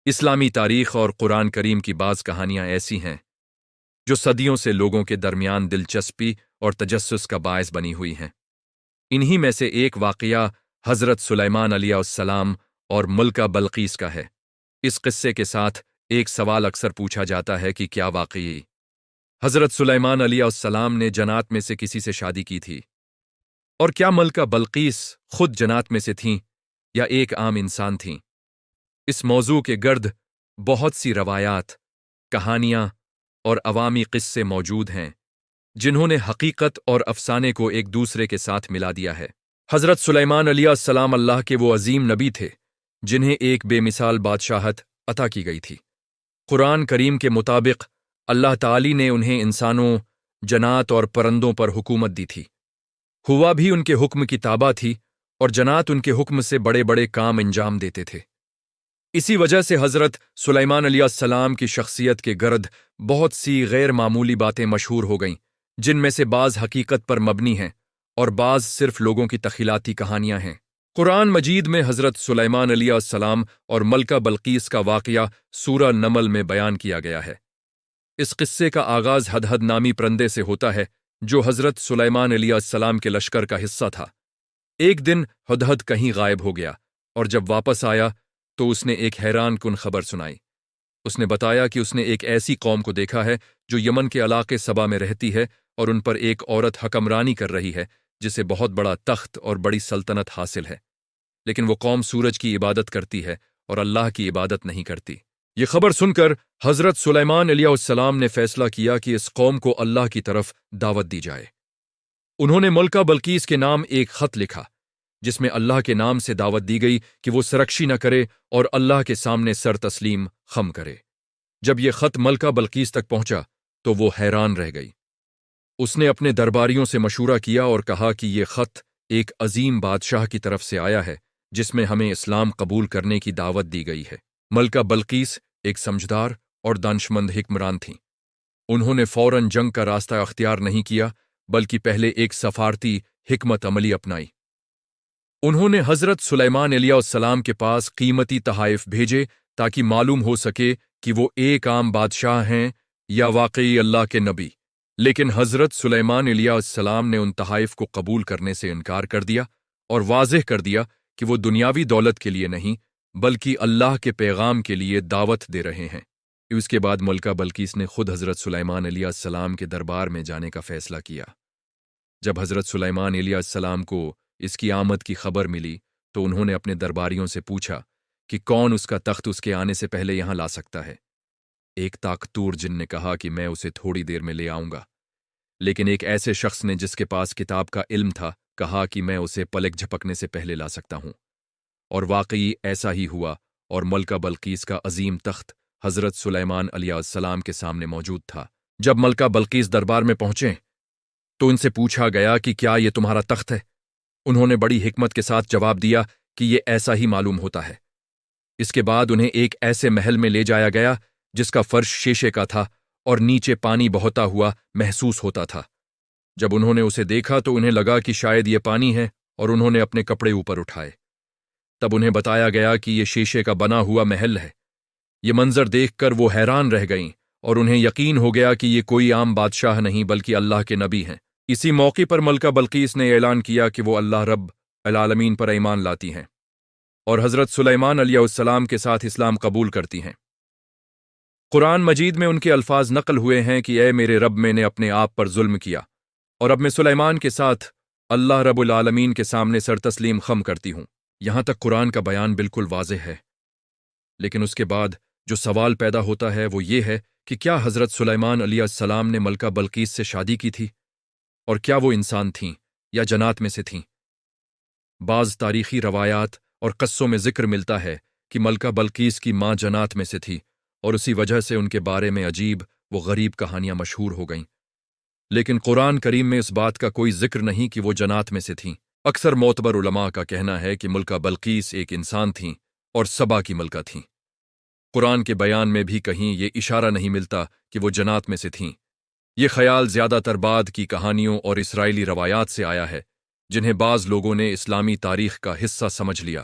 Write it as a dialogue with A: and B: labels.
A: اسلامی تاریخ اور قرآن کریم کی بعض کہانیاں ایسی ہیں جو صدیوں سے لوگوں کے درمیان دلچسپی اور تجسس کا باعث بنی ہوئی ہیں۔ انہی میں سے ایک واقعہ حضرت سلیمان علیہ السلام اور ملکہ بلقیس کا ہے۔ اس قصے کے ساتھ ایک سوال اکثر پوچھا جاتا ہے کہ کیا واقعی حضرت سلیمان علیہ السلام نے جنات میں سے کسی سے شادی کی تھی؟ اور کیا ملکہ بلقیس خود جنات میں سے تھیں یا ایک عام انسان تھیں؟ اس موضوع کے گرد بہت سی روایات، کہانیاں اور عوامی قصے موجود ہیں جنہوں نے حقیقت اور افسانے کو ایک دوسرے کے ساتھ ملا دیا ہے۔ حضرت سلیمان علیہ السلام اللہ کے وہ عظیم نبی تھے جنہیں ایک بے مثال بادشاہت عطا کی گئی تھی۔ قرآن کریم کے مطابق اللہ تعالی نے انہیں انسانوں، جنات اور پرندوں پر حکومت دی تھی۔ ہوا بھی ان کے حکم کی تابع تھی اور جنات ان کے حکم سے بڑے بڑے کام انجام دیتے تھے۔ اسی وجہ سے حضرت سلیمان علیہ السلام کی شخصیت کے گرد بہت سی غیر معمولی باتیں مشہور ہو گئیں، جن میں سے بعض حقیقت پر مبنی ہیں اور بعض صرف لوگوں کی تخیلاتی کہانیاں ہیں۔ قرآن مجید میں حضرت سلیمان علیہ السلام اور ملکہ بلقیس کا واقعہ سورہ نمل میں بیان کیا گیا ہے۔ اس قصے کا آغاز ہدہد نامی پرندے سے ہوتا ہے جو حضرت سلیمان علیہ السلام کے لشکر کا حصہ تھا۔ ایک دن ہدہد کہیں غائب ہو گیا اور جب واپس آیا تو اس نے ایک حیران کن خبر سنائی۔ اس نے بتایا کہ اس نے ایک ایسی قوم کو دیکھا ہے جو یمن کے علاقے سبا میں رہتی ہے اور ان پر ایک عورت حکمرانی کر رہی ہے جسے بہت بڑا تخت اور بڑی سلطنت حاصل ہے، لیکن وہ قوم سورج کی عبادت کرتی ہے اور اللہ کی عبادت نہیں کرتی۔ یہ خبر سن کر حضرت سلیمان علیہ السلام نے فیصلہ کیا کہ اس قوم کو اللہ کی طرف دعوت دی جائے۔ انہوں نے ملکہ بلقیس کے نام ایک خط لکھا جس میں اللہ کے نام سے دعوت دی گئی کہ وہ سرکشی نہ کرے اور اللہ کے سامنے سر تسلیم خم کرے۔ جب یہ خط ملکہ بلقیس تک پہنچا تو وہ حیران رہ گئی۔ اس نے اپنے درباریوں سے مشورہ کیا اور کہا کہ یہ خط ایک عظیم بادشاہ کی طرف سے آیا ہے جس میں ہمیں اسلام قبول کرنے کی دعوت دی گئی ہے۔ ملکہ بلقیس ایک سمجھدار اور دانشمند حکمران تھیں۔ انہوں نے فوراً جنگ کا راستہ اختیار نہیں کیا بلکہ پہلے ایک سفارتی حکمت عملی اپنائی۔ انہوں نے حضرت سلیمان علیہ السلام کے پاس قیمتی تحائف بھیجے تاکہ معلوم ہو سکے کہ وہ ایک عام بادشاہ ہیں یا واقعی اللہ کے نبی، لیکن حضرت سلیمان علیہ السلام نے ان تحائف کو قبول کرنے سے انکار کر دیا اور واضح کر دیا کہ وہ دنیاوی دولت کے لیے نہیں بلکہ اللہ کے پیغام کے لیے دعوت دے رہے ہیں۔ اس کے بعد ملکہ بلقیس نے خود حضرت سلیمان علیہ السلام کے دربار میں جانے کا فیصلہ کیا۔ جب حضرت سلیمان علیہ السلام کو اس کی آمد کی خبر ملی تو انہوں نے اپنے درباریوں سے پوچھا کہ کون اس کا تخت اس کے آنے سے پہلے یہاں لا سکتا ہے۔ ایک طاقتور جن نے کہا کہ میں اسے تھوڑی دیر میں لے آؤں گا، لیکن ایک ایسے شخص نے جس کے پاس کتاب کا علم تھا کہا کہ میں اسے پلک جھپکنے سے پہلے لا سکتا ہوں۔ اور واقعی ایسا ہی ہوا اور ملکہ بلقیس کا عظیم تخت حضرت سلیمان علیہ السلام کے سامنے موجود تھا۔ جب ملکہ بلقیس دربار میں پہنچے تو ان سے پوچھا گیا کہ کیا یہ تمہارا تخت ہے؟ انہوں نے بڑی حکمت کے ساتھ جواب دیا کہ یہ ایسا ہی معلوم ہوتا ہے۔ اس کے بعد انہیں ایک ایسے محل میں لے جایا گیا جس کا فرش شیشے کا تھا اور نیچے پانی بہتا ہوا محسوس ہوتا تھا۔ جب انہوں نے اسے دیکھا تو انہیں لگا کہ شاید یہ پانی ہے اور انہوں نے اپنے کپڑے اوپر اٹھائے۔ تب انہیں بتایا گیا کہ یہ شیشے کا بنا ہوا محل ہے۔ یہ منظر دیکھ کر وہ حیران رہ گئیں اور انہیں یقین ہو گیا کہ یہ کوئی عام بادشاہ نہیں بلکہ اللہ کے نبی ہیں۔ اسی موقع پر ملکہ بلقیس نے اعلان کیا کہ وہ اللہ رب العالمین پر ایمان لاتی ہیں اور حضرت سلیمان علیہ السلام کے ساتھ اسلام قبول کرتی ہیں۔ قرآن مجید میں ان کے الفاظ نقل ہوئے ہیں کہ اے میرے رب، میں نے اپنے آپ پر ظلم کیا اور اب میں سلیمان کے ساتھ اللہ رب العالمین کے سامنے سر تسلیم خم کرتی ہوں۔ یہاں تک قرآن کا بیان بالکل واضح ہے، لیکن اس کے بعد جو سوال پیدا ہوتا ہے وہ یہ ہے کہ کیا حضرت سلیمان علیہ السلام نے ملکہ بلقیس سے شادی کی تھی اور کیا وہ انسان تھیں یا جنات میں سے تھیں؟ بعض تاریخی روایات اور قصوں میں ذکر ملتا ہے کہ ملکہ بلقیس کی ماں جنات میں سے تھی اور اسی وجہ سے ان کے بارے میں عجیب و غریب کہانیاں مشہور ہو گئیں، لیکن قرآن کریم میں اس بات کا کوئی ذکر نہیں کہ وہ جنات میں سے تھیں۔ اکثر معتبر علماء کا کہنا ہے کہ ملکہ بلقیس ایک انسان تھیں اور سبا کی ملکہ تھیں۔ قرآن کے بیان میں بھی کہیں یہ اشارہ نہیں ملتا کہ وہ جنات میں سے تھیں۔ یہ خیال زیادہ تر بعد کی کہانیوں اور اسرائیلی روایات سے آیا ہے جنہیں بعض لوگوں نے اسلامی تاریخ کا حصہ سمجھ لیا۔